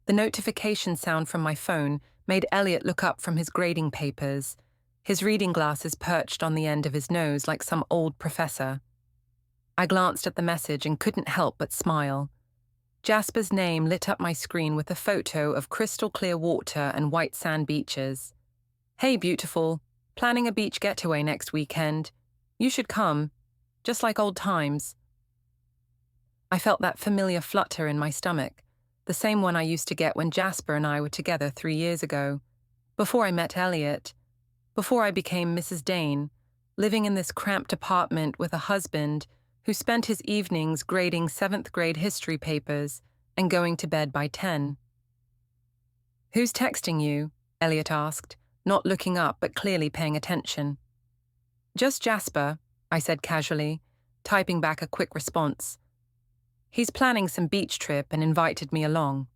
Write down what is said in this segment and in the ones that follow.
The notification sound from my phone made Eliot look up from his grading papers, his reading glasses perched on the end of his nose like some old professor. I glanced at the message and couldn't help but smile. Jasper's name lit up my screen with a photo of crystal clear water and white sand beaches. "Hey, beautiful. Planning a beach getaway next weekend. You should come. Just like old times." I felt that familiar flutter in my stomach, the same one I used to get when Jasper and I were together 3 years ago, before I met Eliot, before I became Mrs. Dane, living in this cramped apartment with a husband who spent his evenings grading 7th grade history papers and going to bed by 10. "Who's texting you?" Eliot asked, not looking up but clearly paying attention. "Just Jasper," I said casually, typing back a quick response. "He's planning some beach trip and invited me along."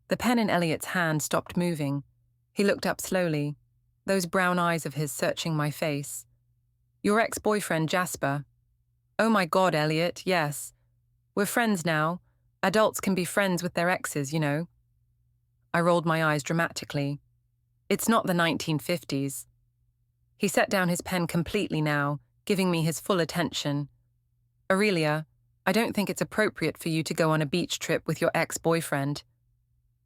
The pen in Eliot's hand stopped moving. He looked up slowly, those brown eyes of his searching my face. "Your ex-boyfriend, Jasper." "Oh my God, Eliot, yes. We're friends now. Adults can be friends with their exes, you know." I rolled my eyes dramatically. "It's not the 1950s. He set down his pen completely now, giving me his full attention. "Aurelia, I don't think it's appropriate for you to go on a beach trip with your ex-boyfriend."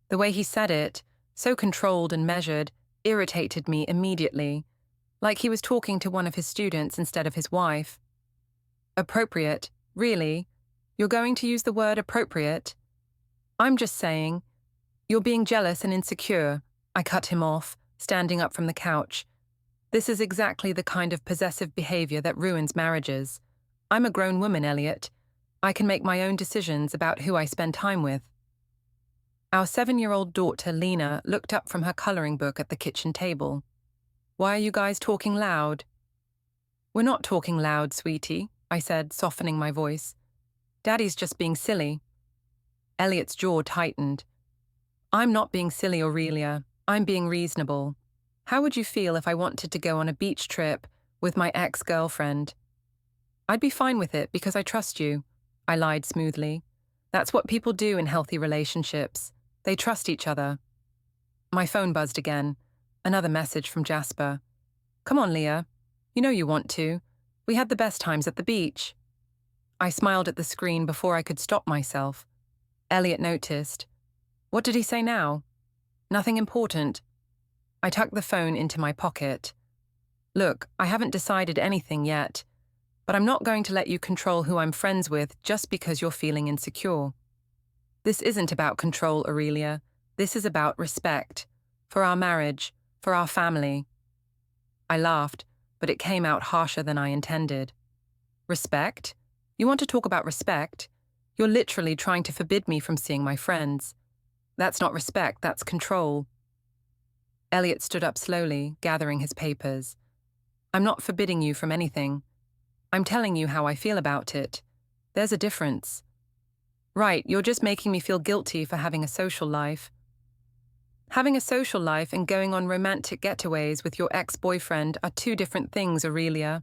The way he said it, so controlled and measured, irritated me immediately, like he was talking to one of his students instead of his wife. "Appropriate? Really? You're going to use the word appropriate?" "I'm just saying, you're being jealous and insecure," I cut him off, standing up from the couch. "This is exactly the kind of possessive behavior that ruins marriages. I'm a grown woman, Eliot. I can make my own decisions about who I spend time with." Our 7-year-old daughter, Lena, looked up from her coloring book at the kitchen table. "Why are you guys talking loud?" "We're not talking loud, sweetie," I said, softening my voice. "Daddy's just being silly." Eliot's jaw tightened. "I'm not being silly, Aurelia. I'm being reasonable. How would you feel if I wanted to go on a beach trip with my ex-girlfriend?" "I'd be fine with it because I trust you," I lied smoothly. "That's what people do in healthy relationships. They trust each other." My phone buzzed again. Another message from Jasper. "Come on, Leah. You know you want to. We had the best times at the beach." I smiled at the screen before I could stop myself. Eliot noticed. "What did he say now?" "Nothing important." I tucked the phone into my pocket. "Look, I haven't decided anything yet, but I'm not going to let you control who I'm friends with just because you're feeling insecure. This isn't about control, Aurelia. This is about respect. For our marriage, for our family." I laughed, but it came out harsher than I intended. "Respect? You want to talk about respect? You're literally trying to forbid me from seeing my friends. That's not respect, that's control." Eliot stood up slowly, gathering his papers. "I'm not forbidding you from anything. I'm telling you how I feel about it. There's a difference." "Right, you're just making me feel guilty for having a social life." "Having a social life and going on romantic getaways with your ex-boyfriend are two different things, Aurelia."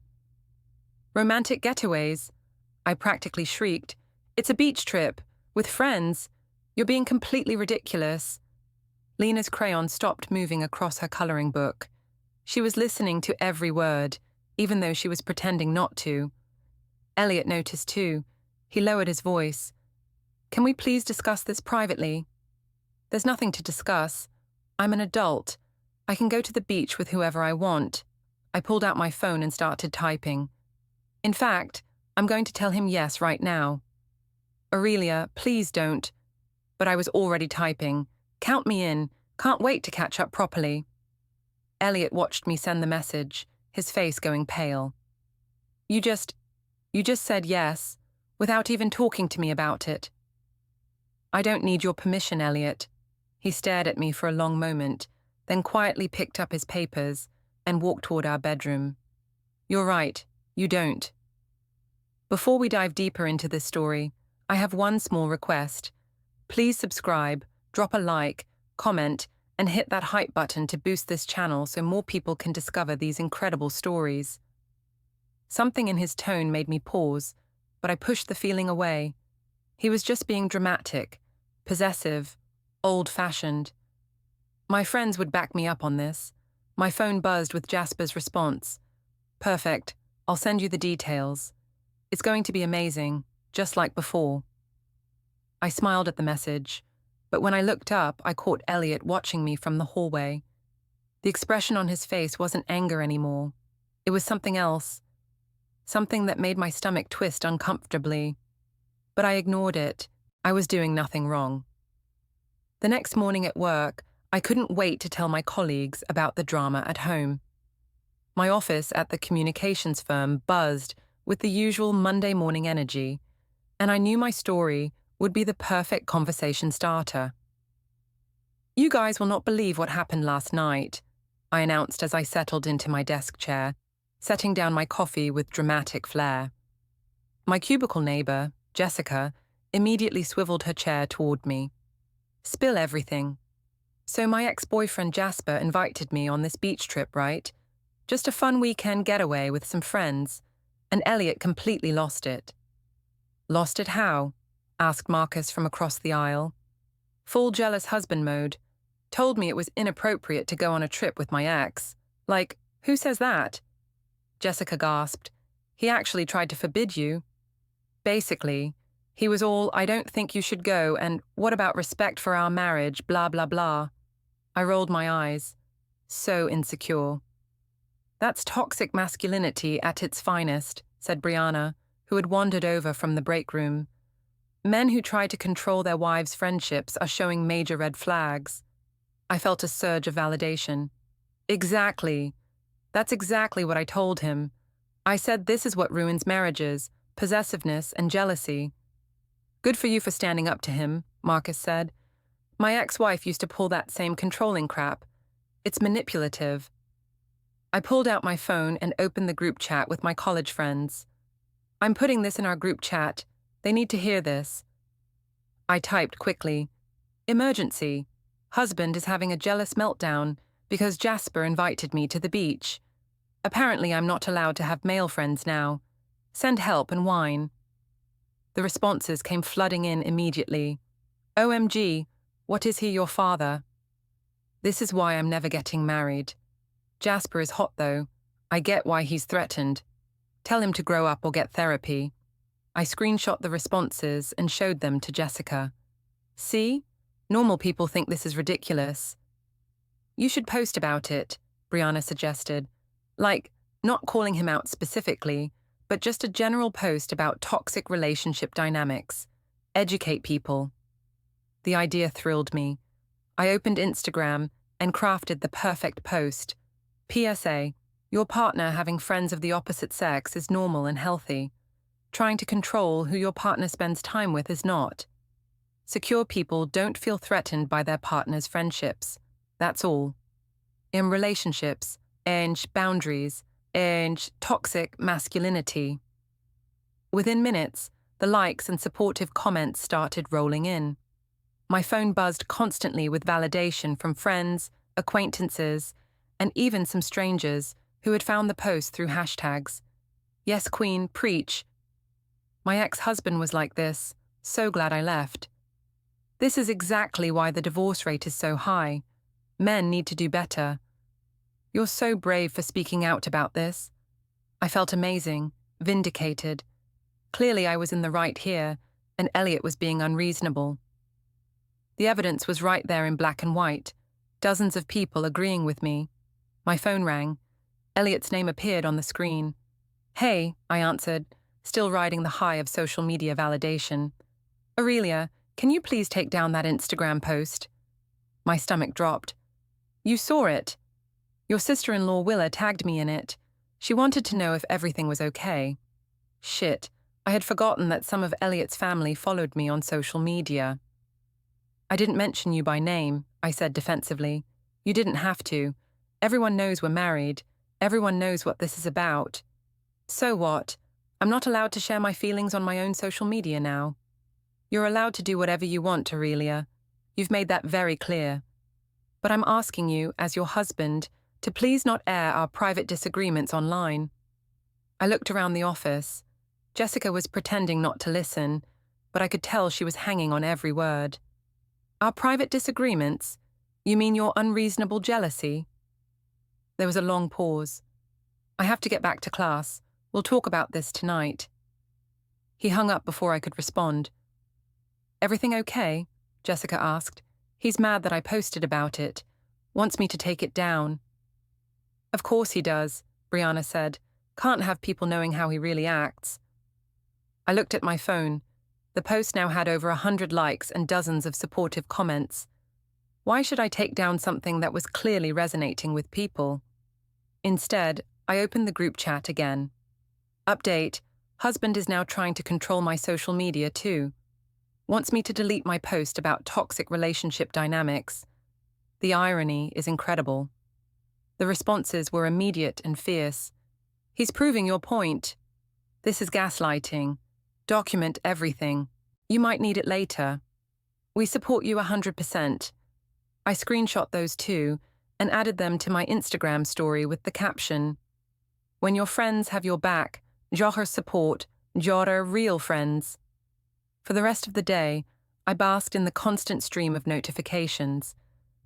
"Romantic getaways?" I practically shrieked. "It's a beach trip, with friends. You're being completely ridiculous." Lena's crayon stopped moving across her coloring book. She was listening to every word, even though she was pretending not to. Eliot noticed too. He lowered his voice. "Can we please discuss this privately?" "There's nothing to discuss. I'm an adult. I can go to the beach with whoever I want." I pulled out my phone and started typing. "In fact, I'm going to tell him yes right now." "Aurelia, please don't." But I was already typing. "Count me in. Can't wait to catch up properly." Eliot watched me send the message, his face going pale. You just said yes, without even talking to me about it." "I don't need your permission, Eliot." He stared at me for a long moment, then quietly picked up his papers and walked toward our bedroom. "You're right, you don't." Before we dive deeper into this story, I have one small request. Please subscribe, drop a like, comment, and hit that hype button to boost this channel so more people can discover these incredible stories. Something in his tone made me pause, but I pushed the feeling away. He was just being dramatic, possessive, Old-fashioned. My friends would back me up on this. My phone buzzed with Jasper's response. Perfect. I'll send you the details. It's going to be amazing, just like before. I smiled at the message, but when I looked up, I caught Eliot watching me from the hallway. The expression on his face wasn't anger anymore. It was something else. Something that made my stomach twist uncomfortably. But I ignored it. I was doing nothing wrong. The next morning at work, I couldn't wait to tell my colleagues about the drama at home. My office at the communications firm buzzed with the usual Monday morning energy, and I knew my story would be the perfect conversation starter. "You guys will not believe what happened last night," I announced as I settled into my desk chair, setting down my coffee with dramatic flair. My cubicle neighbor, Jessica, immediately swiveled her chair toward me. "Spill everything." "So my ex-boyfriend Jasper invited me on this beach trip, right? Just a fun weekend getaway with some friends, and Eliot completely lost it." "Lost it how?" asked Marcus from across the aisle. "Full jealous husband mode. Told me it was inappropriate to go on a trip with my ex. Like, who says that?" Jessica gasped. "He actually tried to forbid you." "Basically, he was all, 'I don't think you should go,' and 'what about respect for our marriage, blah, blah, blah.'" I rolled my eyes. So insecure. "That's toxic masculinity at its finest," said Brianna, who had wandered over from the break room. "Men who try to control their wives' friendships are showing major red flags." I felt a surge of validation. "Exactly. That's exactly what I told him. I said this is what ruins marriages, possessiveness and jealousy." "Good for you for standing up to him," Marcus said. "My ex-wife used to pull that same controlling crap. It's manipulative." I pulled out my phone and opened the group chat with my college friends. "I'm putting this in our group chat. They need to hear this." I typed quickly. "Emergency. Husband is having a jealous meltdown because Jasper invited me to the beach. Apparently I'm not allowed to have male friends now. Send help and wine." The responses came flooding in immediately. "OMG, what is he, your father?" "This is why I'm never getting married. Jasper is hot though. I get why he's threatened. Tell him to grow up or get therapy." I screenshot the responses and showed them to Jessica. "See? Normal people think this is ridiculous." "You should post about it," Brianna suggested. "Like, not calling him out specifically, but just a general post about toxic relationship dynamics. Educate people." The idea thrilled me. I opened Instagram and crafted the perfect post. "PSA, your partner having friends of the opposite sex is normal and healthy. Trying to control who your partner spends time with is not. Secure people don't feel threatened by their partner's friendships. That's all. In relationships, boundaries, toxic masculinity." Within minutes, the likes and supportive comments started rolling in. My phone buzzed constantly with validation from friends, acquaintances, and even some strangers who had found the post through hashtags. "Yes, Queen, preach. My ex-husband was like this. So glad I left. This is exactly why the divorce rate is so high. Men need to do better. You're so brave for speaking out about this." I felt amazing, vindicated. Clearly I was in the right here, and Eliot was being unreasonable. The evidence was right there in black and white, dozens of people agreeing with me. My phone rang. Eliot's name appeared on the screen. "Hey," I answered, still riding the high of social media validation. "Aurelia, can you please take down that Instagram post?" My stomach dropped. "You saw it. Your sister-in-law Willa tagged me in it. She wanted to know if everything was okay." Shit, I had forgotten that some of Eliot's family followed me on social media. "I didn't mention you by name," I said defensively. "You didn't have to. Everyone knows we're married. Everyone knows what this is about." "So what? I'm not allowed to share my feelings on my own social media now." "You're allowed to do whatever you want, Aurelia. You've made that very clear. But I'm asking you, as your husband, to please not air our private disagreements online." I looked around the office. Jessica was pretending not to listen, but I could tell she was hanging on every word. Our private disagreements? You mean your unreasonable jealousy? There was a long pause. I have to get back to class. We'll talk about this tonight. He hung up before I could respond. Everything okay? Jessica asked. He's mad that I posted about it. Wants me to take it down. Of course he does, Brianna said. Can't have people knowing how he really acts. I looked at my phone. The post now had over 100 likes and dozens of supportive comments. Why should I take down something that was clearly resonating with people? Instead, I opened the group chat again. Update: husband is now trying to control my social media too. Wants me to delete my post about toxic relationship dynamics. The irony is incredible. The responses were immediate and fierce. He's proving your point. This is gaslighting. Document everything. You might need it later. We support you 100%. I screenshot those too and added them to my Instagram story with the caption, "When your friends have your back, genre support, genre real friends." For the rest of the day, I basked in the constant stream of notifications.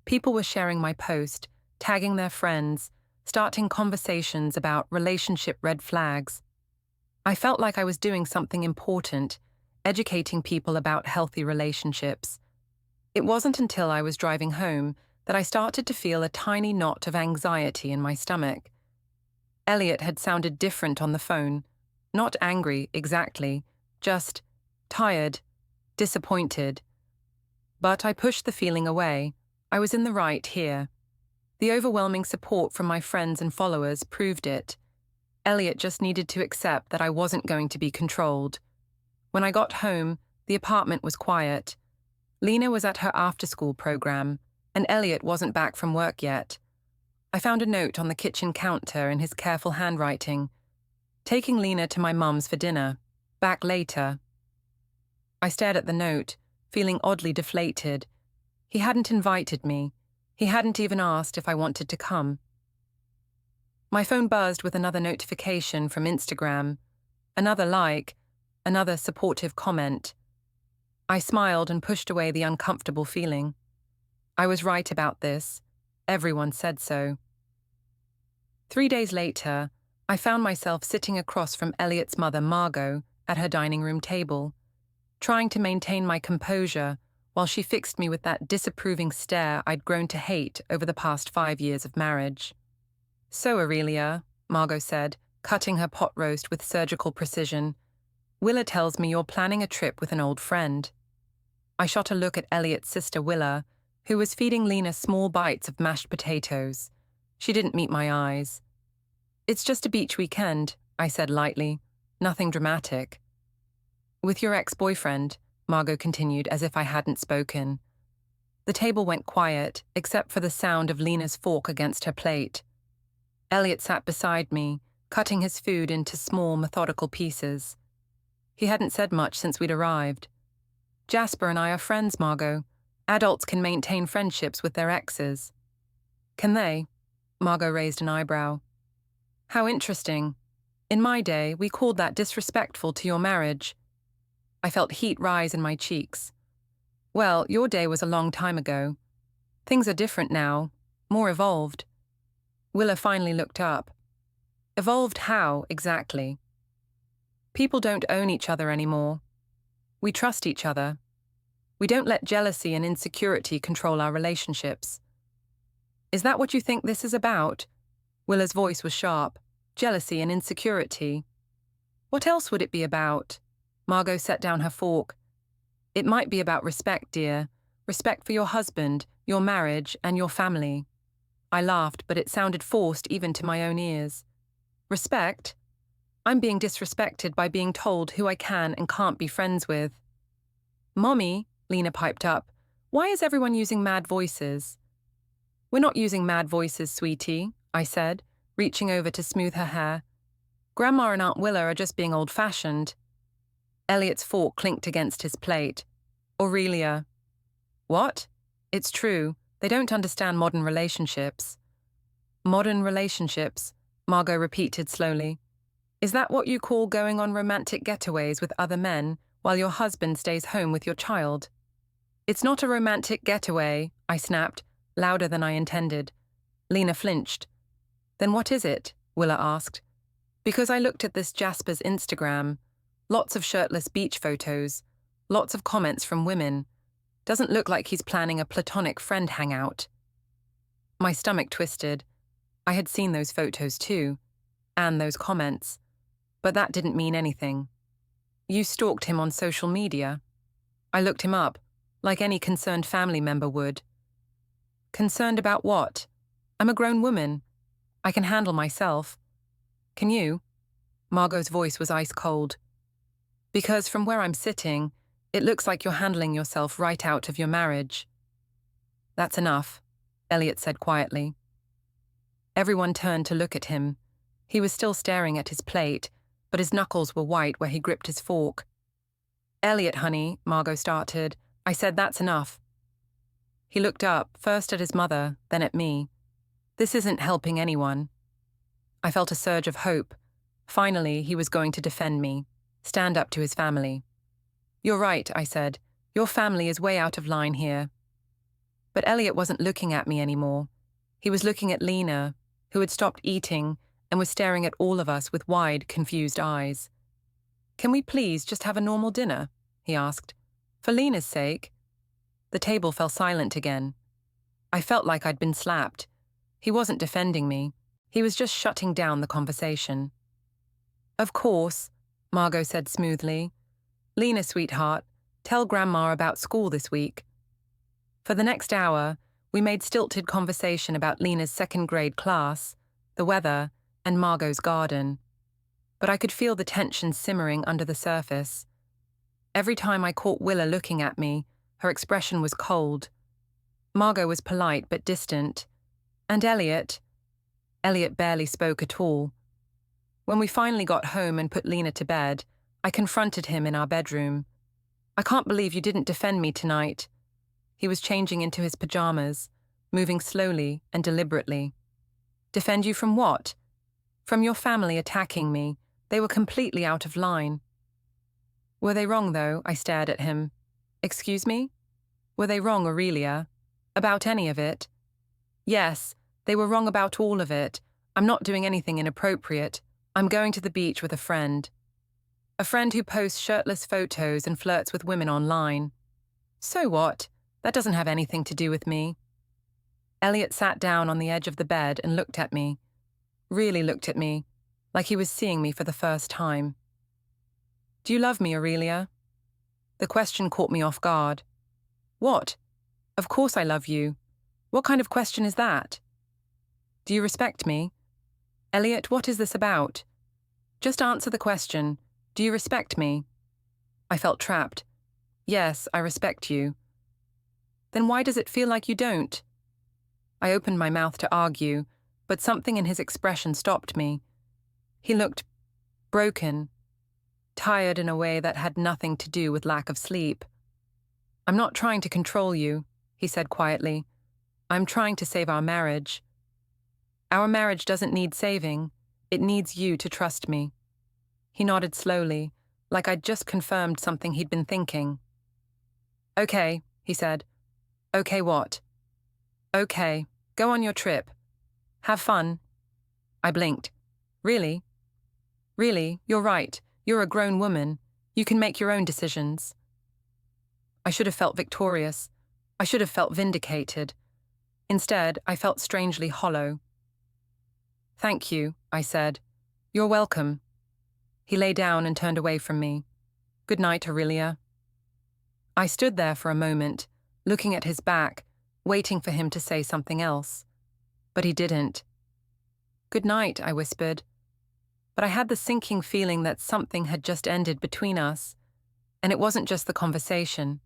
People were sharing my post, tagging their friends, starting conversations about relationship red flags. I felt like I was doing something important, educating people about healthy relationships. It wasn't until I was driving home that I started to feel a tiny knot of anxiety in my stomach. Eliot had sounded different on the phone. Not angry, exactly, just tired, disappointed. But I pushed the feeling away. I was in the right here. The overwhelming support from my friends and followers proved it. Eliot just needed to accept that I wasn't going to be controlled. When I got home, the apartment was quiet. Lena was at her after-school program, and Eliot wasn't back from work yet. I found a note on the kitchen counter in his careful handwriting. Taking Lena to my mum's for dinner. Back later. I stared at the note, feeling oddly deflated. He hadn't invited me. He hadn't even asked if I wanted to come. My phone buzzed with another notification from Instagram. Another like, another supportive comment. I smiled and pushed away the uncomfortable feeling. I was right about this. Everyone said so. 3 days later, I found myself sitting across from Eliot's mother, Margot, at her dining room table, trying to maintain my composure while she fixed me with that disapproving stare I'd grown to hate over the past 5 years of marriage. "So, Aurelia," Margot said, cutting her pot roast with surgical precision, "Willa tells me you're planning a trip with an old friend." I shot a look at Eliot's sister Willa, who was feeding Lena small bites of mashed potatoes. She didn't meet my eyes. "It's just a beach weekend," I said lightly. "Nothing dramatic." "With your ex-boyfriend," Margot continued as if I hadn't spoken. The table went quiet, except for the sound of Lena's fork against her plate. Eliot sat beside me, cutting his food into small, methodical pieces. He hadn't said much since we'd arrived. "Jasper and I are friends, Margot. Adults can maintain friendships with their exes." "Can they?" Margot raised an eyebrow. "How interesting. In my day, we called that disrespectful to your marriage." I felt heat rise in my cheeks. "Well, your day was a long time ago. Things are different now, more evolved." Willa finally looked up. "Evolved how, exactly?" "People don't own each other anymore. We trust each other. We don't let jealousy and insecurity control our relationships." "Is that what you think this is about?" Willa's voice was sharp. "Jealousy and insecurity. What else would it be about?" Margot set down her fork. "It might be about respect, dear. Respect for your husband, your marriage, and your family." I laughed, but it sounded forced even to my own ears. "Respect? I'm being disrespected by being told who I can and can't be friends with." "Mommy," Lena piped up, "why is everyone using mad voices?" "We're not using mad voices, sweetie," I said, reaching over to smooth her hair. "Grandma and Aunt Willa are just being old-fashioned." Eliot's fork clinked against his plate. "Aurelia." "What?" "It's true. They don't understand modern relationships." "Modern relationships," Margot repeated slowly. "Is that what you call going on romantic getaways with other men while your husband stays home with your child?" It's not a romantic getaway, I snapped, louder than I intended. Lena flinched. Then what is it? Willa asked. Because I looked at this Jasper's Instagram. Lots of shirtless beach photos. Lots of comments from women. Doesn't look like he's planning a platonic friend hangout. My stomach twisted. I had seen those photos too, and those comments, but that didn't mean anything. You stalked him on social media. I looked him up, like any concerned family member would. Concerned about what? I'm a grown woman. I can handle myself. Can you? Margot's voice was ice cold. Because from where I'm sitting, it looks like you're handling yourself right out of your marriage. That's enough, Eliot said quietly. Everyone turned to look at him. He was still staring at his plate, but his knuckles were white where he gripped his fork. Eliot, honey, Margot started. I said that's enough. He looked up, first at his mother, then at me. This isn't helping anyone. I felt a surge of hope. Finally, he was going to defend me, stand up to his family. You're right, I said. Your family is way out of line here. But Eliot wasn't looking at me anymore. He was looking at Lena, who had stopped eating and was staring at all of us with wide, confused eyes. Can we please just have a normal dinner? He asked. For Lena's sake. The table fell silent again. I felt like I'd been slapped. He wasn't defending me. He was just shutting down the conversation. Of course, Margot said smoothly. Lena, sweetheart, tell Grandma about school this week. For the next hour, we made stilted conversation about Lena's second-grade class, the weather, and Margot's garden. But I could feel the tension simmering under the surface. Every time I caught Willa looking at me, her expression was cold. Margot was polite but distant. And Eliot barely spoke at all. When we finally got home and put Lena to bed, I confronted him in our bedroom. I can't believe you didn't defend me tonight. He was changing into his pajamas, moving slowly and deliberately. Defend you from what? From your family attacking me. They were completely out of line. Were they wrong, though? I stared at him. Excuse me? Were they wrong, Aurelia? About any of it? Yes, they were wrong about all of it. I'm not doing anything inappropriate. I'm going to the beach with a friend. A friend who posts shirtless photos and flirts with women online. So what? That doesn't have anything to do with me. Eliot sat down on the edge of the bed and looked at me. Really looked at me, like he was seeing me for the first time. Do you love me, Aurelia? The question caught me off guard. What? Of course I love you. What kind of question is that? Do you respect me? Eliot, what is this about? Just answer the question. Do you respect me? I felt trapped. Yes, I respect you. Then why does it feel like you don't? I opened my mouth to argue, but something in his expression stopped me. He looked broken, tired in a way that had nothing to do with lack of sleep. I'm not trying to control you, he said quietly. I'm trying to save our marriage. Our marriage doesn't need saving. It needs you to trust me. He nodded slowly, like I'd just confirmed something he'd been thinking. Okay, he said. Okay, what? Okay, go on your trip. Have fun. I blinked. Really? Really, you're right. You're a grown woman. You can make your own decisions. I should have felt victorious. I should have felt vindicated. Instead, I felt strangely hollow. Thank you, I said. You're welcome. He lay down and turned away from me. Good night, Aurelia. I stood there for a moment, looking at his back, waiting for him to say something else. But he didn't. Good night, I whispered. But I had the sinking feeling that something had just ended between us, and it wasn't just the conversation.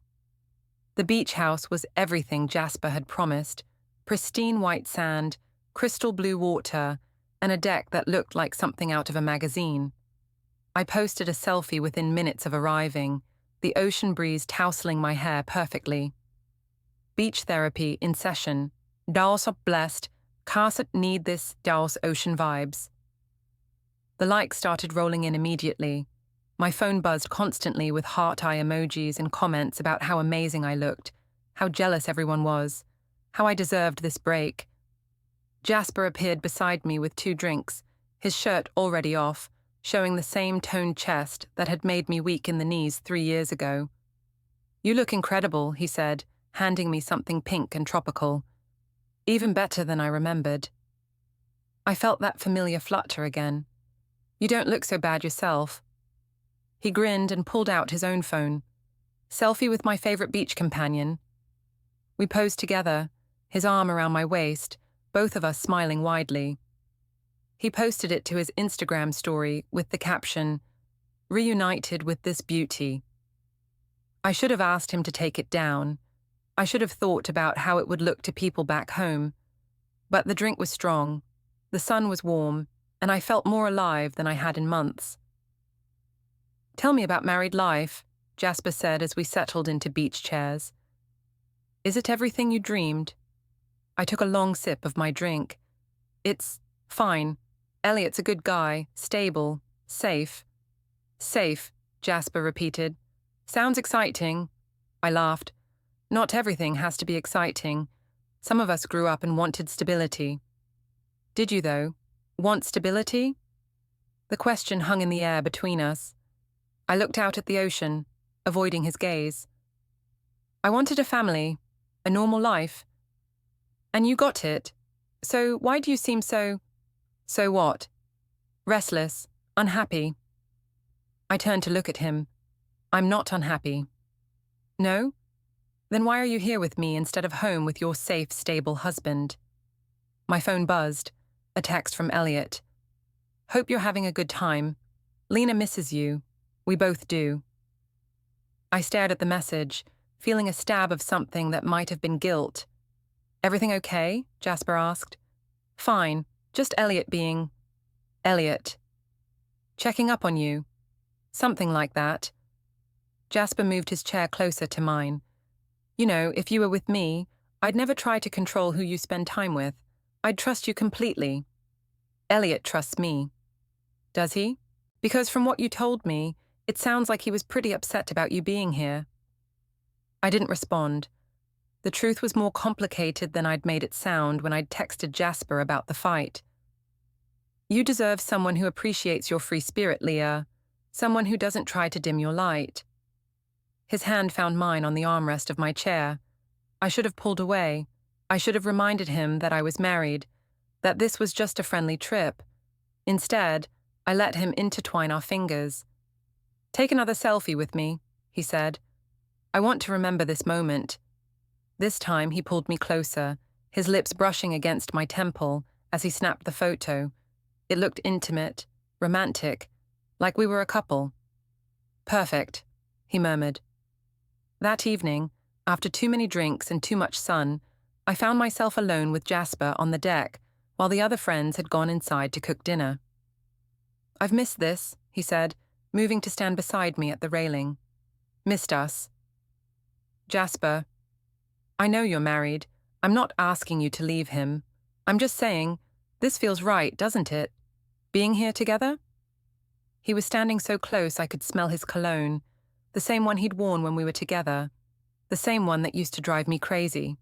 The beach house was everything Jasper had promised: pristine white sand, crystal blue water, and a deck that looked like something out of a magazine. I posted a selfie within minutes of arriving, the ocean breeze tousling my hair perfectly. Beach therapy in session. Daus are blessed. Kasset need this Daus ocean vibes. The likes started rolling in immediately. My phone buzzed constantly with heart eye emojis and comments about how amazing I looked, how jealous everyone was, how I deserved this break. Jasper appeared beside me with 2 drinks, his shirt already off, showing the same toned chest that had made me weak in the knees 3 years ago. "You look incredible," he said, handing me something pink and tropical. Even better than I remembered. I felt that familiar flutter again. "You don't look so bad yourself." He grinned and pulled out his own phone. "Selfie with my favorite beach companion." We posed together, his arm around my waist, both of us smiling widely. He posted it to his Instagram story with the caption, "Reunited with this beauty." I should have asked him to take it down. I should have thought about how it would look to people back home. But the drink was strong, the sun was warm, and I felt more alive than I had in months. "Tell me about married life," Jasper said as we settled into beach chairs. "Is it everything you dreamed?" I took a long sip of my drink. "It's fine. Eliot's a good guy, stable, safe." "Safe," Jasper repeated. "Sounds exciting." I laughed. "Not everything has to be exciting. Some of us grew up and wanted stability." "Did you, though? Want stability?" The question hung in the air between us. I looked out at the ocean, avoiding his gaze. "I wanted a family, a normal life. And you got it. So why do you seem so..." "So what?" "Restless, unhappy." I turned to look at him. "I'm not unhappy." "No? Then why are you here with me instead of home with your safe, stable husband?" My phone buzzed. A text from Eliot. "Hope you're having a good time. Lena misses you. We both do." I stared at the message, feeling a stab of something that might have been guilt. "Everything okay?" Jasper asked. "Fine. Just Eliot being... Eliot. Checking up on you." Something like that. Jasper moved his chair closer to mine. "You know, if you were with me, I'd never try to control who you spend time with. I'd trust you completely. Eliot trusts me." "Does he? Because from what you told me, it sounds like he was pretty upset about you being here." I didn't respond. The truth was more complicated than I'd made it sound when I'd texted Jasper about the fight. "You deserve someone who appreciates your free spirit, Leah. Someone who doesn't try to dim your light." His hand found mine on the armrest of my chair. I should have pulled away. I should have reminded him that I was married, that this was just a friendly trip. Instead, I let him intertwine our fingers. "Take another selfie with me," he said. "I want to remember this moment." This time he pulled me closer, his lips brushing against my temple as he snapped the photo. It looked intimate, romantic, like we were a couple. "Perfect," he murmured. That evening, after too many drinks and too much sun, I found myself alone with Jasper on the deck while the other friends had gone inside to cook dinner. "I've missed this," he said, moving to stand beside me at the railing. "Missed us." "Jasper, I know you're married. I'm not asking you to leave him. I'm just saying, this feels right, doesn't it? Being here together?" He was standing so close I could smell his cologne, the same one he'd worn when we were together, the same one that used to drive me crazy.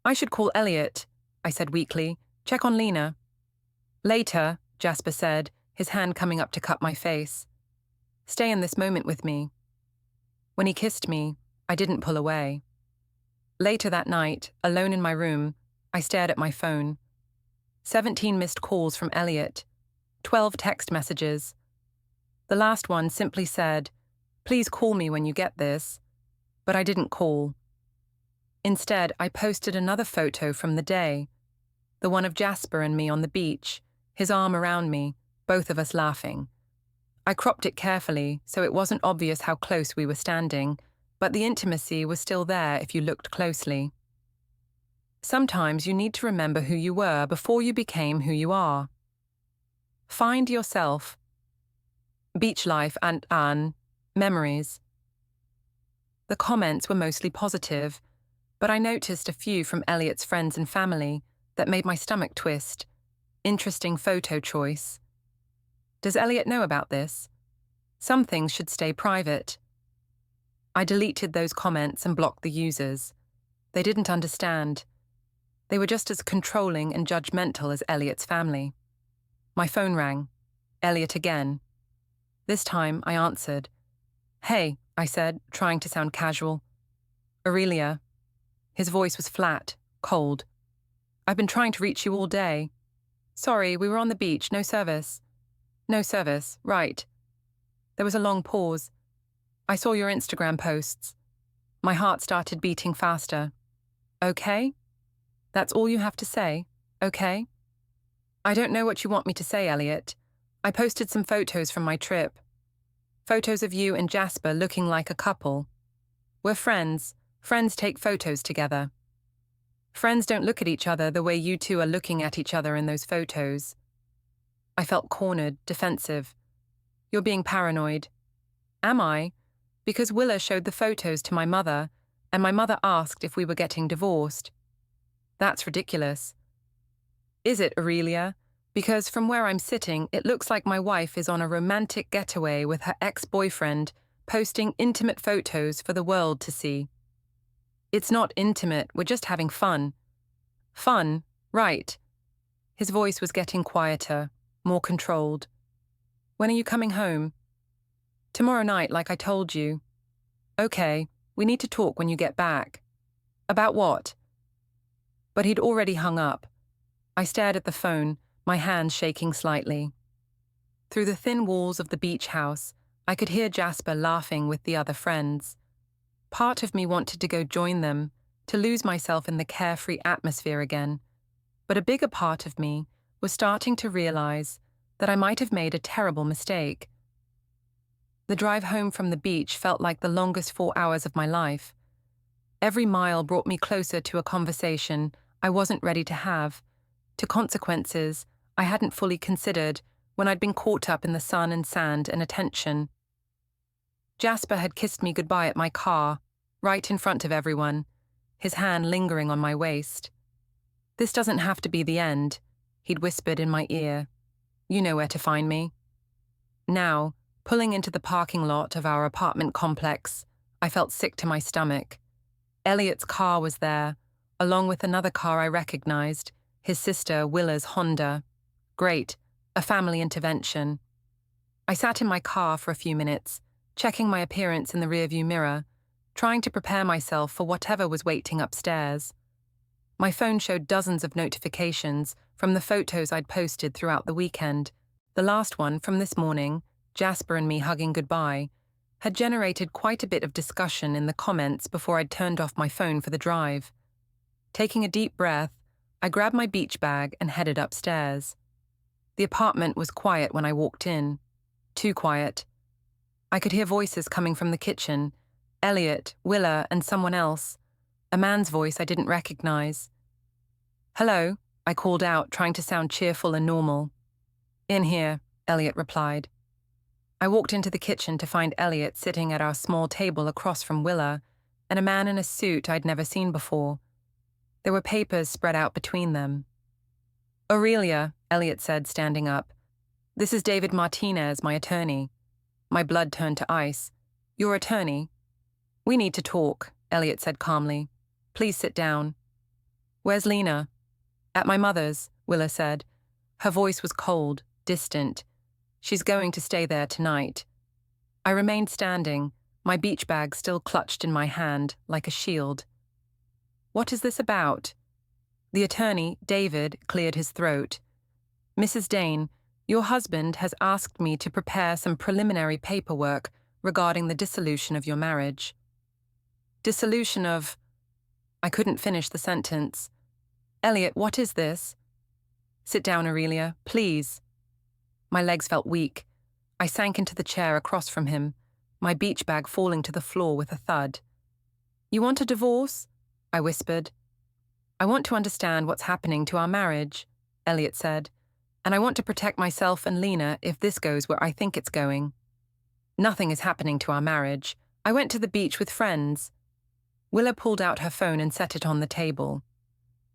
"I should call Eliot," I said weakly. "Check on Lena." "Later," Jasper said, his hand coming up to cup my face. "Stay in this moment with me." When he kissed me, I didn't pull away. Later that night, alone in my room, I stared at my phone. 17 missed calls from Eliot, 12 text messages. The last one simply said, "Please call me when you get this," but I didn't call. Instead, I posted another photo from the day, the one of Jasper and me on the beach, his arm around me, both of us laughing. I cropped it carefully so it wasn't obvious how close we were standing, but the intimacy was still there if you looked closely. Sometimes you need to remember who you were before you became who you are. Find yourself. Beach life and memories. The comments were mostly positive, but I noticed a few from Eliot's friends and family that made my stomach twist. Interesting photo choice. Does Eliot know about this? Some things should stay private. I deleted those comments and blocked the users. They didn't understand. They were just as controlling and judgmental as Eliot's family. My phone rang. Eliot again. This time, I answered. "Hey," I said, trying to sound casual. "Aurelia." His voice was flat, cold. "I've been trying to reach you all day." "Sorry, we were on the beach, no service." "No service, right." There was a long pause. "I saw your Instagram posts." My heart started beating faster. "Okay? That's all you have to say, okay?" "I don't know what you want me to say, Eliot. I posted some photos from my trip. Photos of you and Jasper looking like a couple. We're friends. Friends take photos together. Friends don't look at each other the way you two are looking at each other in those photos." I felt cornered, defensive. "You're being paranoid." "Am I? Because Willa showed the photos to my mother, and my mother asked if we were getting divorced." "That's ridiculous." "Is it, Aurelia? Because from where I'm sitting, it looks like my wife is on a romantic getaway with her ex-boyfriend, posting intimate photos for the world to see." "It's not intimate, we're just having fun." "Fun, right." His voice was getting quieter, more controlled. "When are you coming home?" "Tomorrow night, like I told you." "Okay, we need to talk when you get back." "About what?" But he'd already hung up. I stared at the phone, my hands shaking slightly. Through the thin walls of the beach house, I could hear Jasper laughing with the other friends. Part of me wanted to go join them, to lose myself in the carefree atmosphere again, but a bigger part of me was starting to realize that I might have made a terrible mistake. The drive home from the beach felt like the longest 4 hours of my life. Every mile brought me closer to a conversation I wasn't ready to have, to consequences I hadn't fully considered when I'd been caught up in the sun and sand and attention. Jasper had kissed me goodbye at my car, right in front of everyone, his hand lingering on my waist. "This doesn't have to be the end," he'd whispered in my ear. "You know where to find me." Now, pulling into the parking lot of our apartment complex, I felt sick to my stomach. Eliot's car was there, along with another car I recognized, his sister Willa's Honda. Great, a family intervention. I sat in my car for a few minutes, checking my appearance in the rearview mirror, trying to prepare myself for whatever was waiting upstairs. My phone showed dozens of notifications from the photos I'd posted throughout the weekend. The last one, from this morning, Jasper and me hugging goodbye, had generated quite a bit of discussion in the comments before I'd turned off my phone for the drive. Taking a deep breath, I grabbed my beach bag and headed upstairs. The apartment was quiet when I walked in. Too quiet. I could hear voices coming from the kitchen. Eliot, Willa, and someone else. A man's voice I didn't recognize. "Hello," I called out, trying to sound cheerful and normal. "In here," Eliot replied. I walked into the kitchen to find Eliot sitting at our small table across from Willa, and a man in a suit I'd never seen before. There were papers spread out between them. "Aurelia," Eliot said, standing up. "This is David Martinez, my attorney." My blood turned to ice. "Your attorney?" "We need to talk," Eliot said calmly. "Please sit down." "Where's Lena?" "At my mother's," Willa said. Her voice was cold, distant. "She's going to stay there tonight." I remained standing, my beach bag still clutched in my hand, like a shield. "What is this about?" The attorney, David, cleared his throat. "Mrs. Dane, your husband has asked me to prepare some preliminary paperwork regarding the dissolution of your marriage." "Dissolution of—" I couldn't finish the sentence. "Eliot, what is this?" "Sit down, Aurelia, please." My legs felt weak. I sank into the chair across from him, my beach bag falling to the floor with a thud. "You want a divorce?" I whispered. "I want to understand what's happening to our marriage," Eliot said, "and I want to protect myself and Lena if this goes where I think it's going." "Nothing is happening to our marriage. I went to the beach with friends." Willa pulled out her phone and set it on the table.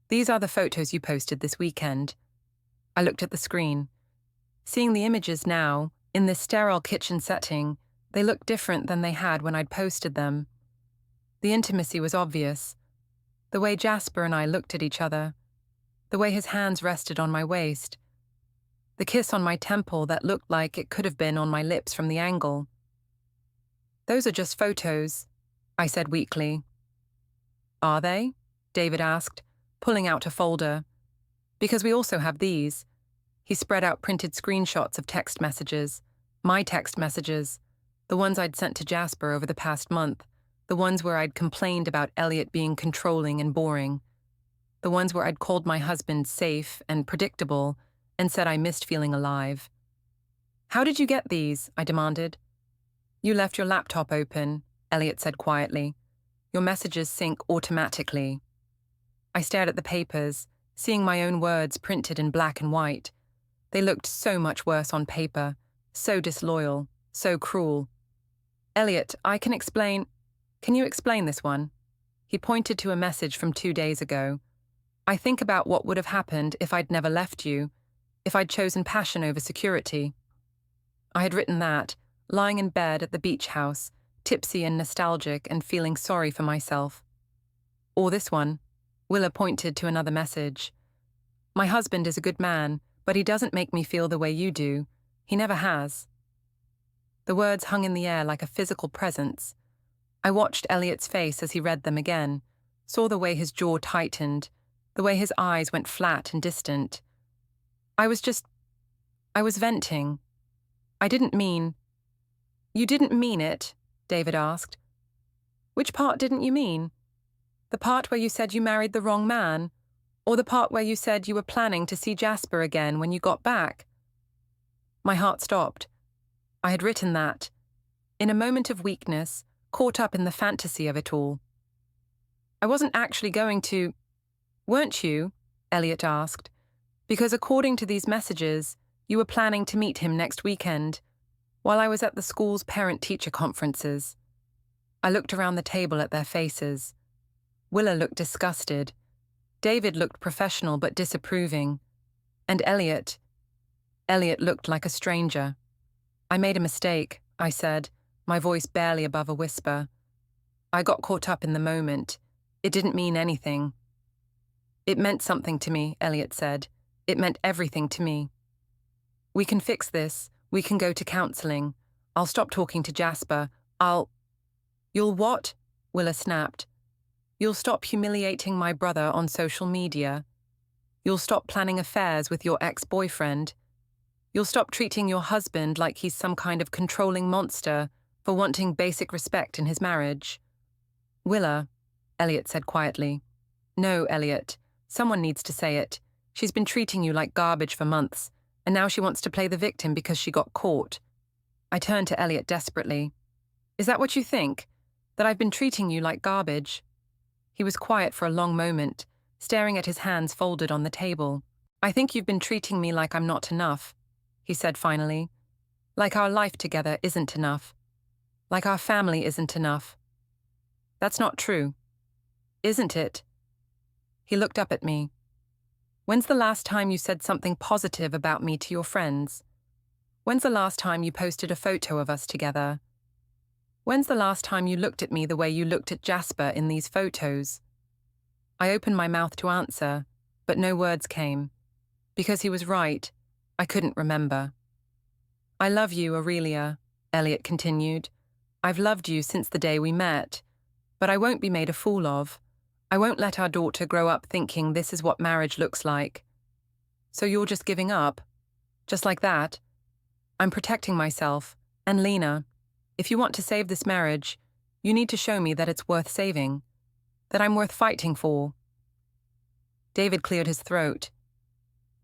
"These are the photos you posted this weekend." I looked at the screen. Seeing the images now, in this sterile kitchen setting, they looked different than they had when I'd posted them. The intimacy was obvious. The way Jasper and I looked at each other. The way his hands rested on my waist. The kiss on my temple that looked like it could have been on my lips from the angle. "Those are just photos," I said weakly. "Are they?" David asked, pulling out a folder. "Because we also have these." He spread out printed screenshots of text messages. My text messages. The ones I'd sent to Jasper over the past month. The ones where I'd complained about Eliot being controlling and boring. The ones where I'd called my husband safe and predictable and said I missed feeling alive. "How did you get these?" I demanded. "You left your laptop open," Eliot said quietly. "Your messages sync automatically." I stared at the papers, seeing my own words printed in black and white. They looked so much worse on paper, so disloyal, so cruel. "Eliot, Can you explain this one?" He pointed to a message from 2 days ago. "I think about what would have happened if I'd never left you, if I'd chosen passion over security." I had written that, lying in bed at the beach house, tipsy and nostalgic and feeling sorry for myself. Or this one. Willa pointed to another message. "My husband is a good man, but he doesn't make me feel the way you do. He never has." The words hung in the air like a physical presence. I watched Eliot's face as he read them again, saw the way his jaw tightened, the way his eyes went flat and distant. I was venting. I didn't mean... "You didn't mean it?" David asked. "Which part didn't you mean? The part where you said you married the wrong man? Or the part where you said you were planning to see Jasper again when you got back?" My heart stopped. I had written that. In a moment of weakness, caught up in the fantasy of it all. "I wasn't actually going to..." "Weren't you?" Eliot asked. "Because according to these messages, you were planning to meet him next weekend, while I was at the school's parent-teacher conferences." I looked around the table at their faces. Willa looked disgusted. David looked professional but disapproving. And Eliot looked like a stranger. "I made a mistake," I said, my voice barely above a whisper. "I got caught up in the moment. It didn't mean anything." "It meant something to me," Eliot said. "It meant everything to me." "We can fix this. We can go to counseling. I'll stop talking to Jasper. "You'll what?" Willa snapped. "You'll stop humiliating my brother on social media. You'll stop planning affairs with your ex-boyfriend. You'll stop treating your husband like he's some kind of controlling monster for wanting basic respect in his marriage." "Willa," Eliot said quietly. "No, Eliot. Someone needs to say it. She's been treating you like garbage for months, and now she wants to play the victim because she got caught." I turned to Eliot desperately. "Is that what you think? That I've been treating you like garbage?" He was quiet for a long moment, staring at his hands folded on the table. "I think you've been treating me like I'm not enough," he said finally. "Like our life together isn't enough. Like our family isn't enough." "That's not true." "Isn't it?" He looked up at me. "When's the last time you said something positive about me to your friends? When's the last time you posted a photo of us together? When's the last time you looked at me the way you looked at Jasper in these photos?" I opened my mouth to answer, but no words came. Because he was right, I couldn't remember. "I love you, Aurelia," Eliot continued. "I've loved you since the day we met. But I won't be made a fool of. I won't let our daughter grow up thinking this is what marriage looks like." "So you're just giving up? Just like that?" "I'm protecting myself. And Lena, if you want to save this marriage, you need to show me that it's worth saving. That I'm worth fighting for." David cleared his throat.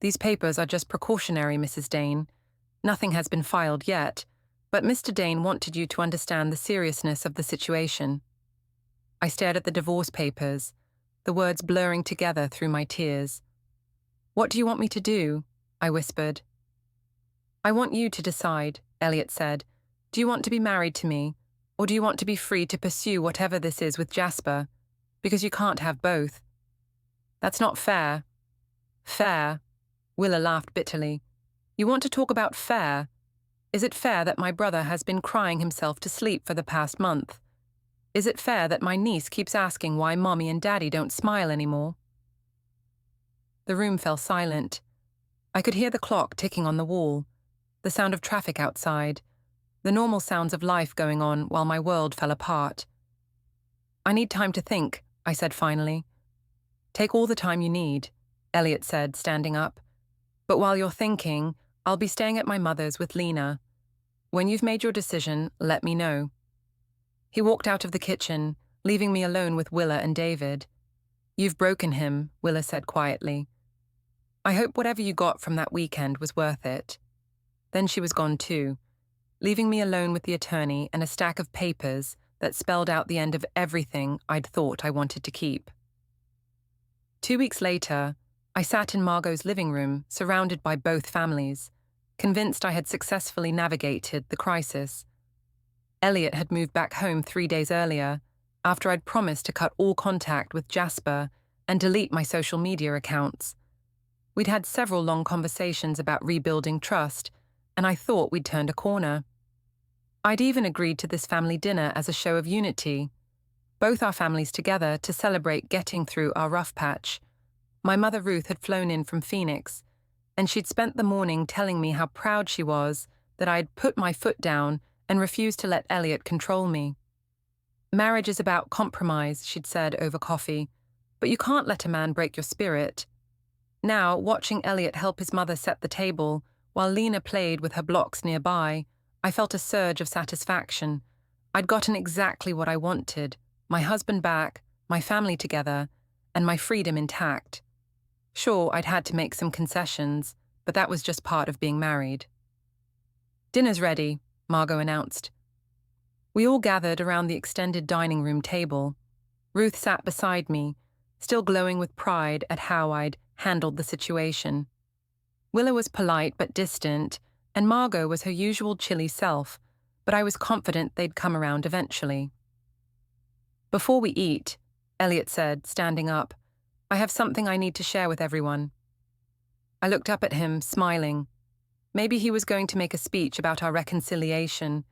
"These papers are just precautionary, Mrs. Dane. Nothing has been filed yet, but Mr. Dane wanted you to understand the seriousness of the situation." I stared at the divorce papers, the words blurring together through my tears. "What do you want me to do?" I whispered. "I want you to decide," Eliot said. "Do you want to be married to me, or do you want to be free to pursue whatever this is with Jasper? Because you can't have both." "That's not fair." "Fair?" Willa laughed bitterly. "You want to talk about fair? Is it fair that my brother has been crying himself to sleep for the past month? Is it fair that my niece keeps asking why Mommy and Daddy don't smile anymore? The room fell silent. I could hear the clock ticking on the wall, the sound of traffic outside, the normal sounds of life going on while my world fell apart. I need time to think, I said finally. Take all the time you need, Eliot said, standing up. But while you're thinking, I'll be staying at my mother's with Lena. When you've made your decision, let me know. He walked out of the kitchen, leaving me alone with Willa and David. You've broken him, Willa said quietly. I hope whatever you got from that weekend was worth it. Then she was gone too, leaving me alone with the attorney and a stack of papers that spelled out the end of everything I'd thought I wanted to keep. 2 weeks later, I sat in Margot's living room, surrounded by both families, convinced I had successfully navigated the crisis. Eliot had moved back home 3 days earlier, after I'd promised to cut all contact with Jasper and delete my social media accounts. We'd had several long conversations about rebuilding trust, and I thought we'd turned a corner. I'd even agreed to this family dinner as a show of unity, both our families together to celebrate getting through our rough patch. My mother Ruth had flown in from Phoenix, and she'd spent the morning telling me how proud she was that I'd put my foot down and refused to let Eliot control me. Marriage is about compromise, she'd said over coffee, but you can't let a man break your spirit. Now, watching Eliot help his mother set the table, while Lena played with her blocks nearby, I felt a surge of satisfaction. I'd gotten exactly what I wanted, my husband back, my family together, and my freedom intact. Sure, I'd had to make some concessions, but that was just part of being married. Dinner's ready, Margot announced. We all gathered around the extended dining room table. Ruth sat beside me, still glowing with pride at how I'd handled the situation. Willa was polite but distant, and Margot was her usual chilly self, but I was confident they'd come around eventually. Before we eat, Eliot said, standing up, I have something I need to share with everyone. I looked up at him, smiling. Maybe he was going to make a speech about our reconciliation,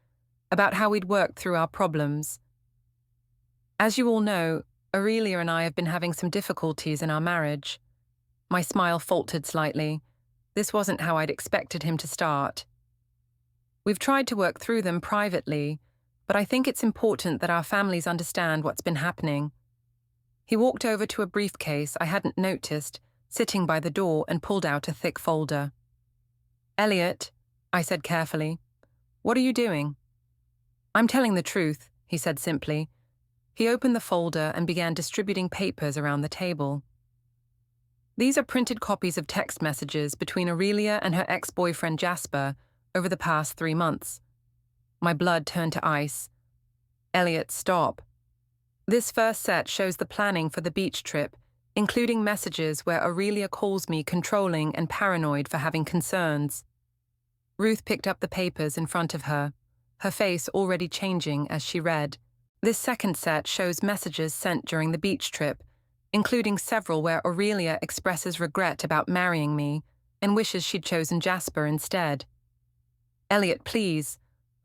about how we'd worked through our problems. As you all know, Aurelia and I have been having some difficulties in our marriage. My smile faltered slightly. This wasn't how I'd expected him to start. We've tried to work through them privately, but I think it's important that our families understand what's been happening. He walked over to a briefcase I hadn't noticed, sitting by the door, and pulled out a thick folder. Eliot, I said carefully, what are you doing? I'm telling the truth, he said simply. He opened the folder and began distributing papers around the table. These are printed copies of text messages between Aurelia and her ex-boyfriend Jasper over the past 3 months. My blood turned to ice. Eliot, stop. This first set shows the planning for the beach trip, including messages where Aurelia calls me controlling and paranoid for having concerns. Ruth picked up the papers in front of her face already changing as she read. This second set shows messages sent during the beach trip, including several where Aurelia expresses regret about marrying me and wishes she'd chosen Jasper instead. Eliot, please.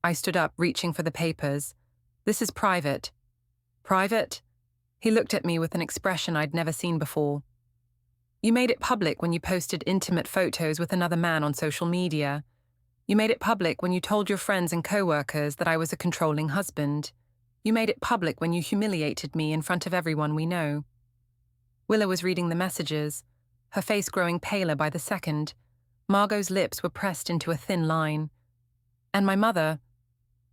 I stood up, reaching for the papers. This is private. Private? He looked at me with an expression I'd never seen before. You made it public when you posted intimate photos with another man on social media. You made it public when you told your friends and co-workers that I was a controlling husband. You made it public when you humiliated me in front of everyone we know. Willa was reading the messages, her face growing paler by the second. Margot's lips were pressed into a thin line. And my mother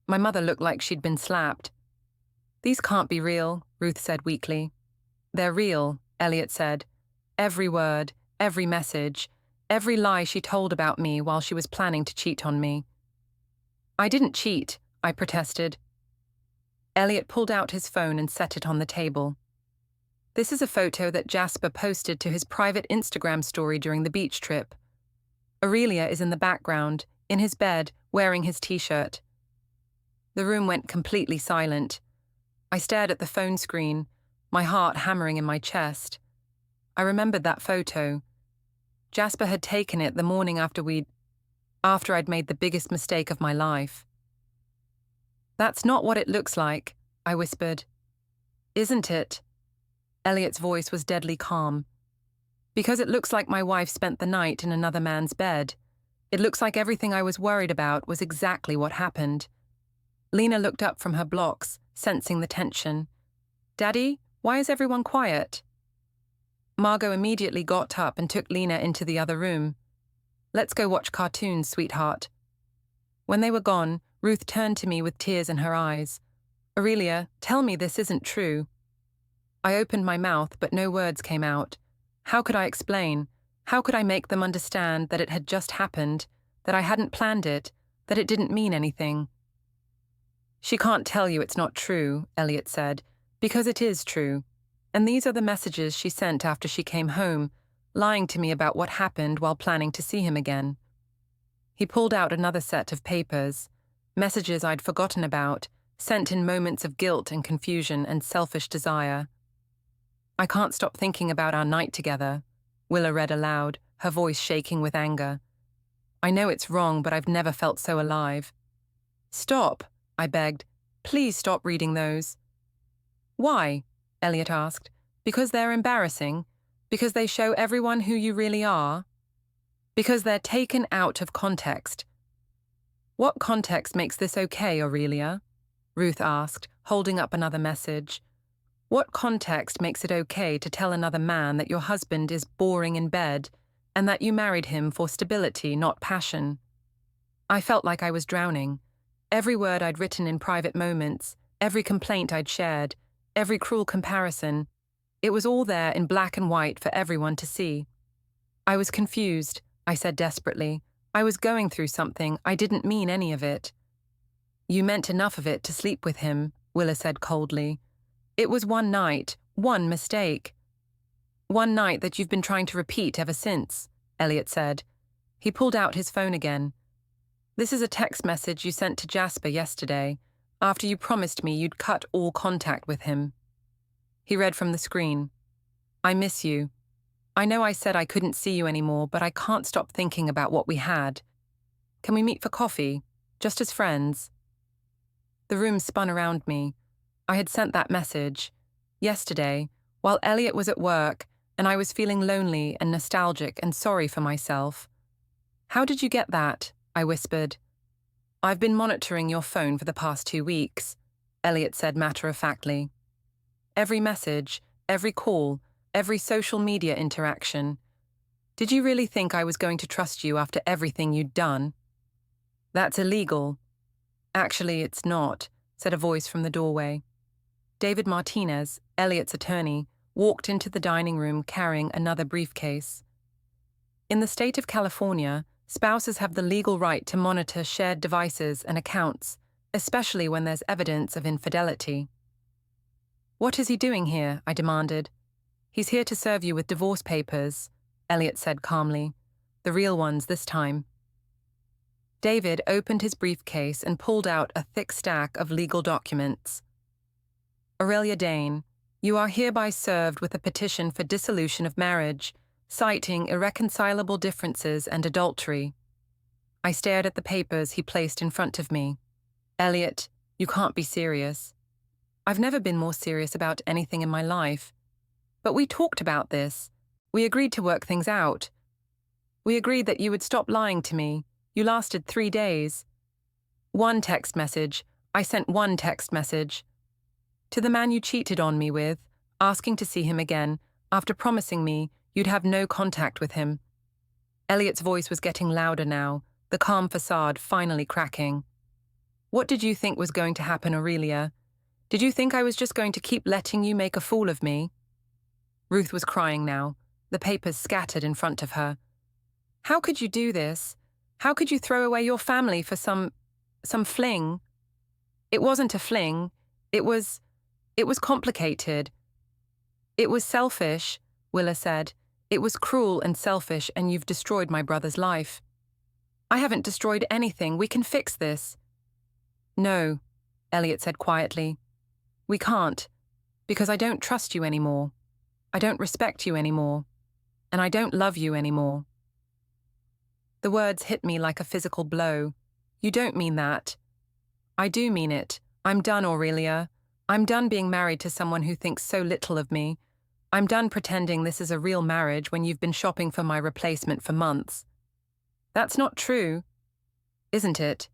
looked like she'd been slapped. These can't be real, Ruth said weakly. They're real, Eliot said. Every word, every message, every lie she told about me while she was planning to cheat on me. I didn't cheat, I protested. Eliot pulled out his phone and set it on the table. This is a photo that Jasper posted to his private Instagram story during the beach trip. Aurelia is in the background, in his bed, wearing his t-shirt. The room went completely silent. I stared at the phone screen, my heart hammering in my chest. I remembered that photo. Jasper had taken it the morning after I'd made the biggest mistake of my life. That's not what it looks like, I whispered. Isn't it? Eliot's voice was deadly calm. Because it looks like my wife spent the night in another man's bed. It looks like everything I was worried about was exactly what happened. Lena looked up from her blocks, sensing the tension. Daddy, why is everyone quiet? Margot immediately got up and took Lena into the other room. Let's go watch cartoons, sweetheart. When they were gone, Ruth turned to me with tears in her eyes. Aurelia, tell me this isn't true. I opened my mouth, but no words came out. How could I explain? How could I make them understand that it had just happened, that I hadn't planned it, that it didn't mean anything? She can't tell you it's not true, Eliot said, because it is true. And these are the messages she sent after she came home, lying to me about what happened while planning to see him again. He pulled out another set of papers, messages I'd forgotten about, sent in moments of guilt and confusion and selfish desire. I can't stop thinking about our night together, Willa read aloud, her voice shaking with anger. I know it's wrong, but I've never felt so alive. Stop, I begged. Please stop reading those. Why? Eliot asked. Because they're embarrassing? Because they show everyone who you really are? Because they're taken out of context. What context makes this okay, Aurelia? Ruth asked, holding up another message. What context makes it okay to tell another man that your husband is boring in bed and that you married him for stability, not passion? I felt like I was drowning. Every word I'd written in private moments, every complaint I'd shared, every cruel comparison, it was all there in black and white for everyone to see. I was confused, I said desperately. I was going through something. I didn't mean any of it. You meant enough of it to sleep with him, Willa said coldly. It was one night, one mistake. One night that you've been trying to repeat ever since, Eliot said. He pulled out his phone again. This is a text message you sent to Jasper yesterday, after you promised me you'd cut all contact with him. He read from the screen. I miss you. I know I said I couldn't see you anymore, but I can't stop thinking about what we had. Can we meet for coffee, just as friends? The room spun around me. I had sent that message, yesterday, while Eliot was at work, and I was feeling lonely and nostalgic and sorry for myself. How did you get that? I whispered. I've been monitoring your phone for the past 2 weeks, Eliot said matter-of-factly. Every message, every call, every social media interaction. Did you really think I was going to trust you after everything you'd done? That's illegal. Actually, it's not, said a voice from the doorway. David Martinez, Eliot's attorney, walked into the dining room carrying another briefcase. In the state of California, spouses have the legal right to monitor shared devices and accounts, especially when there's evidence of infidelity. What is he doing here? I demanded. He's here to serve you with divorce papers, Eliot said calmly. The real ones this time. David opened his briefcase and pulled out a thick stack of legal documents. Aurelia Dane, you are hereby served with a petition for dissolution of marriage, citing irreconcilable differences and adultery. I stared at the papers he placed in front of me. Eliot, you can't be serious. I've never been more serious about anything in my life. But we talked about this. We agreed to work things out. We agreed that you would stop lying to me. You lasted 3 days. One text message. I sent one text message. To the man you cheated on me with, asking to see him again, after promising me you'd have no contact with him. Eliot's voice was getting louder now, the calm facade finally cracking. What did you think was going to happen, Aurelia? Did you think I was just going to keep letting you make a fool of me? Ruth was crying now, the papers scattered in front of her. How could you do this? How could you throw away your family for some fling? It wasn't a fling. It was complicated. It was selfish, Willa said. It was cruel and selfish, and you've destroyed my brother's life. I haven't destroyed anything. We can fix this. No, Eliot said quietly. We can't, because I don't trust you anymore. I don't respect you anymore. And I don't love you anymore. The words hit me like a physical blow. You don't mean that. I do mean it. I'm done, Aurelia. I'm done being married to someone who thinks so little of me. I'm done pretending this is a real marriage when you've been shopping for my replacement for months. That's not true, isn't it?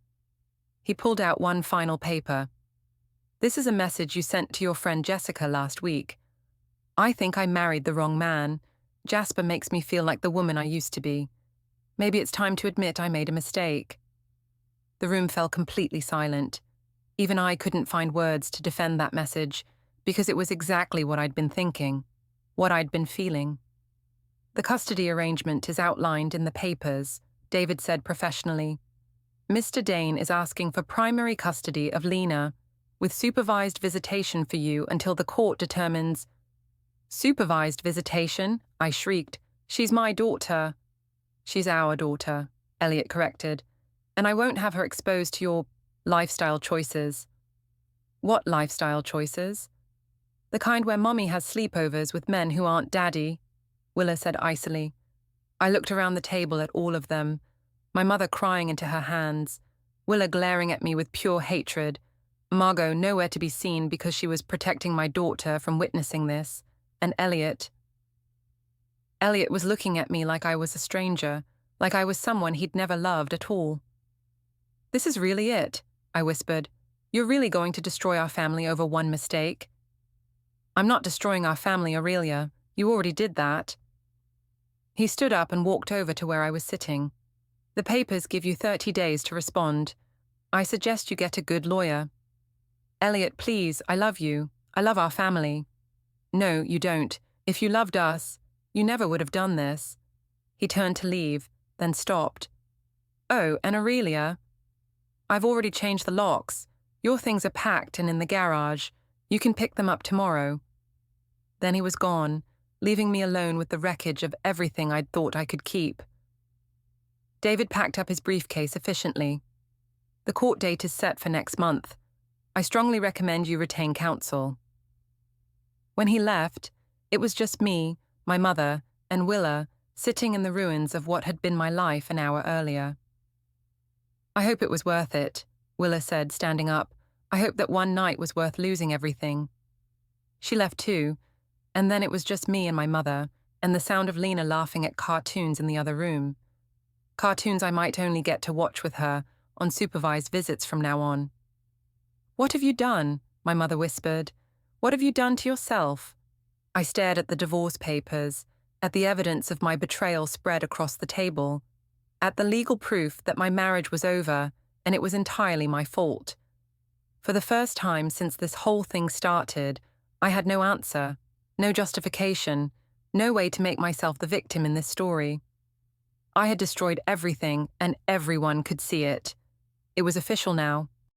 He pulled out one final paper. This is a message you sent to your friend Jessica last week. I think I married the wrong man. Jasper makes me feel like the woman I used to be. Maybe it's time to admit I made a mistake. The room fell completely silent. Even I couldn't find words to defend that message, because it was exactly what I'd been thinking, what I'd been feeling. The custody arrangement is outlined in the papers, David said professionally. Mr. Dane is asking for primary custody of Lena, with supervised visitation for you until the court determines. Supervised visitation? I shrieked. She's my daughter. She's our daughter, Eliot corrected, and I won't have her exposed to your lifestyle choices. What lifestyle choices? The kind where Mommy has sleepovers with men who aren't Daddy, Willa said icily. I looked around the table at all of them, my mother crying into her hands, Willa glaring at me with pure hatred, Margot nowhere to be seen because she was protecting my daughter from witnessing this, and Eliot. Eliot was looking at me like I was a stranger, like I was someone he'd never loved at all. This is really it, I whispered. You're really going to destroy our family over one mistake? I'm not destroying our family, Aurelia. You already did that. He stood up and walked over to where I was sitting. The papers give you 30 days to respond. I suggest you get a good lawyer. Eliot, please, I love you. I love our family. No, you don't. If you loved us, you never would have done this. He turned to leave, then stopped. Oh, and Aurelia, I've already changed the locks. Your things are packed and in the garage. You can pick them up tomorrow. Then he was gone, leaving me alone with the wreckage of everything I'd thought I could keep. David packed up his briefcase efficiently. The court date is set for next month. I strongly recommend you retain counsel. When he left, it was just me, my mother, and Willa sitting in the ruins of what had been my life an hour earlier. I hope it was worth it, Willa said, standing up. I hope that one night was worth losing everything. She left too, and then it was just me and my mother, and the sound of Lena laughing at cartoons in the other room. Cartoons I might only get to watch with her on supervised visits from now on. What have you done? My mother whispered. What have you done to yourself? I stared at the divorce papers, at the evidence of my betrayal spread across the table, at the legal proof that my marriage was over and it was entirely my fault. For the first time since this whole thing started, I had no answer, no justification, no way to make myself the victim in this story. I had destroyed everything and everyone could see it. It was official now.